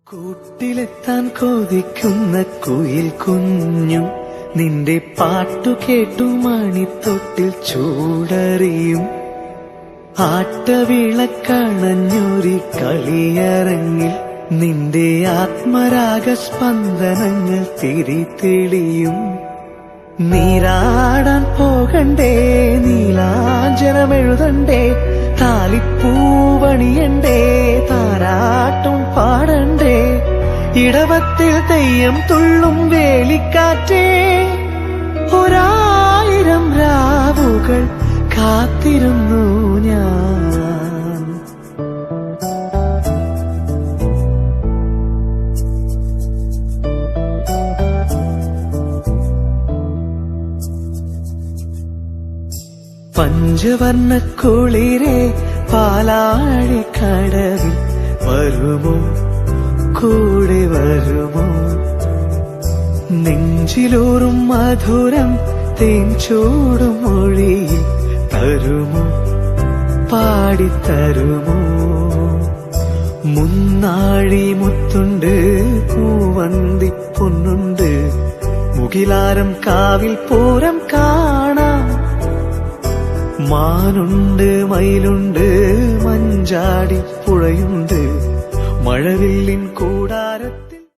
കൂട്ടിലെത്താൻ കൊതിക്കുന്ന കുയിൽ കുഞ്ഞും നിന്റെ പാട്ടു കേട്ടു മണിത്തൊട്ടിൽ ചൂടറിയും ആട്ടവിളക്കണഞ്ഞൊരി കളിയരങ്ങിൽ നിന്റെ ആത്മരാഗ സ്പന്ദനങ്ങൾ തിരിതെളിയും. നീരാടാൻ പോകണ്ടേ, നീലാഞ്ജനമെഴുതണ്ടേ, താലിപ്പൂവണിയണ്ടേ, താരാട്ടും പാടണ്ടേ, ഇടവത്തിൽ തെയ്യം തുള്ളും വേലിക്കാറ്റേ, ഒരായിരം രാവുകൾ കാത്തിരുന്നു ഞാൻ. പഞ്ചവർണ്ണ കുളിരേ പാലാഴിക്കടവിൽ വരുമോ, കൂടെ വരുമോ, നെഞ്ചിലൂറും മധുരം തേൻ ചൂടും മൊഴിയിൽ തരുമോ, പാടിത്തരുമോ. മുന്നാഴി മുത്തുണ്ട്, പൂവന്തി പൊന്നുണ്ട്, മുകിലാരം കാവിൽ പൂരം കാണാം. മാനുണ്ട്, മയിലുണ്ട്, മഞ്ചാടി പുഴയുണ്ട്, മഴവില്ലിൻ കൂടാരത്തിൽ